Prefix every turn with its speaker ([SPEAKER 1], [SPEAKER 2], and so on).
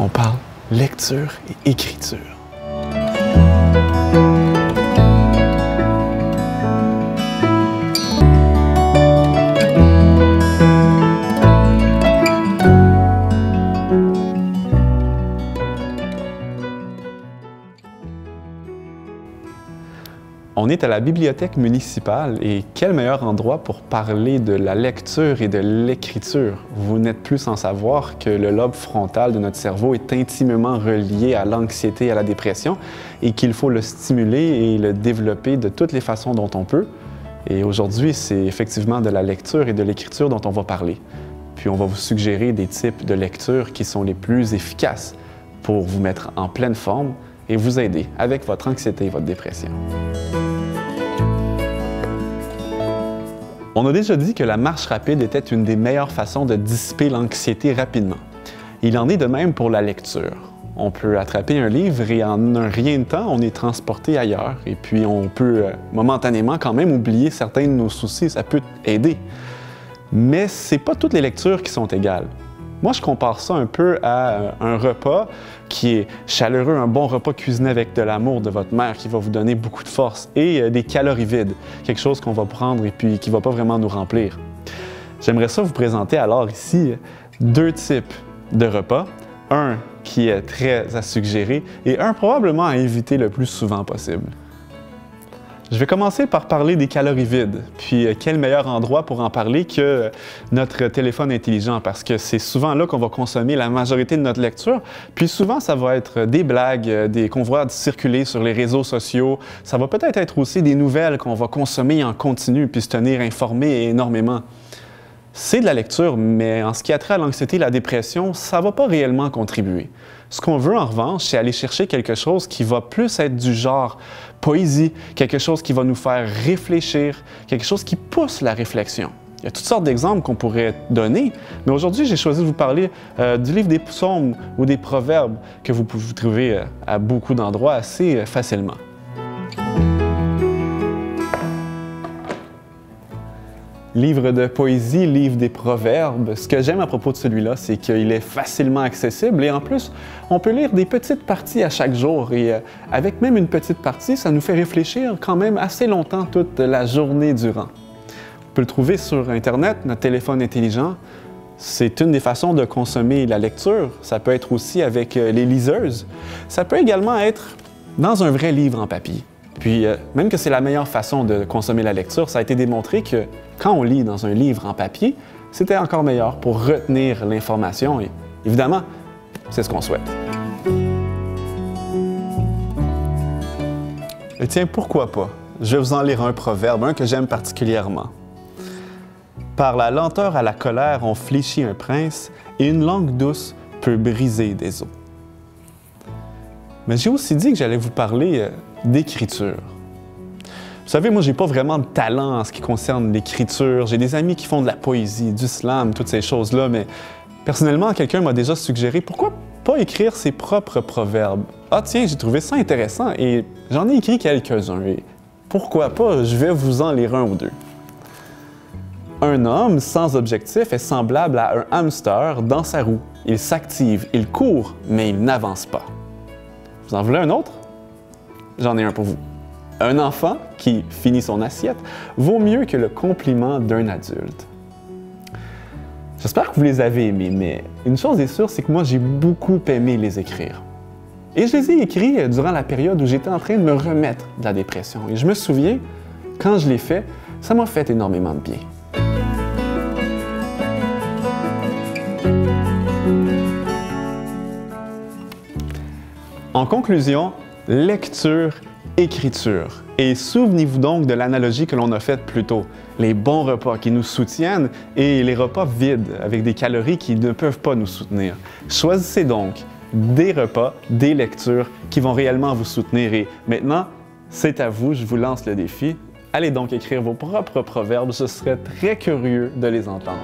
[SPEAKER 1] on parle lecture et écriture. On est à la bibliothèque municipale et quel meilleur endroit pour parler de la lecture et de l'écriture. Vous n'êtes plus sans savoir que le lobe frontal de notre cerveau est intimement relié à l'anxiété et à la dépression et qu'il faut le stimuler et le développer de toutes les façons dont on peut. Et aujourd'hui, c'est effectivement de la lecture et de l'écriture dont on va parler. Puis on va vous suggérer des types de lecture qui sont les plus efficaces pour vous mettre en pleine forme et vous aider avec votre anxiété et votre dépression. On a déjà dit que la marche rapide était une des meilleures façons de dissiper l'anxiété rapidement. Il en est de même pour la lecture. On peut attraper un livre et en un rien de temps, on est transporté ailleurs. Et puis on peut momentanément quand même oublier certains de nos soucis, ça peut aider. Mais c'est pas toutes les lectures qui sont égales. Moi, je compare ça un peu à un repas qui est chaleureux, un bon repas cuisiné avec de l'amour de votre mère qui va vous donner beaucoup de force et des calories vides, quelque chose qu'on va prendre et puis qui ne va pas vraiment nous remplir. J'aimerais ça vous présenter alors ici deux types de repas. Un qui est très à suggérer et un probablement à éviter le plus souvent possible. Je vais commencer par parler des calories vides. Puis quel meilleur endroit pour en parler que notre téléphone intelligent, parce que c'est souvent là qu'on va consommer la majorité de notre lecture. Puis souvent, ça va être des blagues, qu'on va circuler sur les réseaux sociaux. Ça va peut-être être aussi des nouvelles qu'on va consommer en continu puis se tenir informé énormément. C'est de la lecture, mais en ce qui a trait à l'anxiété et la dépression, ça ne va pas réellement contribuer. Ce qu'on veut en revanche, c'est aller chercher quelque chose qui va plus être du genre poésie, quelque chose qui va nous faire réfléchir, quelque chose qui pousse la réflexion. Il y a toutes sortes d'exemples qu'on pourrait donner, mais aujourd'hui, j'ai choisi de vous parler du livre des psaumes ou des proverbes que vous pouvez trouver à beaucoup d'endroits assez facilement. Livre de poésie, livre des proverbes. Ce que j'aime à propos de celui-là, c'est qu'il est facilement accessible et en plus, on peut lire des petites parties à chaque jour et avec même une petite partie, ça nous fait réfléchir quand même assez longtemps toute la journée durant. On peut le trouver sur Internet, notre téléphone intelligent. C'est une des façons de consommer la lecture. Ça peut être aussi avec les liseuses. Ça peut également être dans un vrai livre en papier. Puis, même que c'est la meilleure façon de consommer la lecture, ça a été démontré que quand on lit dans un livre en papier, c'était encore meilleur pour retenir l'information et évidemment, c'est ce qu'on souhaite. Et tiens, pourquoi pas? Je vais vous en lire un proverbe, un que j'aime particulièrement. Par la lenteur à la colère, on fléchit un prince et une langue douce peut briser des os. Mais j'ai aussi dit que j'allais vous parler d'écriture. Vous savez, moi, j'ai pas vraiment de talent en ce qui concerne l'écriture. J'ai des amis qui font de la poésie, du slam, toutes ces choses-là, mais personnellement, quelqu'un m'a déjà suggéré pourquoi pas écrire ses propres proverbes. Ah tiens, j'ai trouvé ça intéressant et j'en ai écrit quelques-uns. Et pourquoi pas, je vais vous en lire un ou deux. Un homme sans objectif est semblable à un hamster dans sa roue. Il s'active, il court, mais il n'avance pas. Vous en voulez un autre? J'en ai un pour vous. Un enfant qui finit son assiette vaut mieux que le compliment d'un adulte. J'espère que vous les avez aimés, mais une chose est sûre, c'est que moi, j'ai beaucoup aimé les écrire. Et je les ai écrits durant la période où j'étais en train de me remettre de la dépression. Et je me souviens, quand je l'ai fait, ça m'a fait énormément de bien. En conclusion, lecture, écriture. Et souvenez-vous donc de l'analogie que l'on a faite plus tôt. Les bons repas qui nous soutiennent et les repas vides avec des calories qui ne peuvent pas nous soutenir. Choisissez donc des repas, des lectures qui vont réellement vous soutenir. Et maintenant, c'est à vous, je vous lance le défi. Allez donc écrire vos propres proverbes, je serais très curieux de les entendre.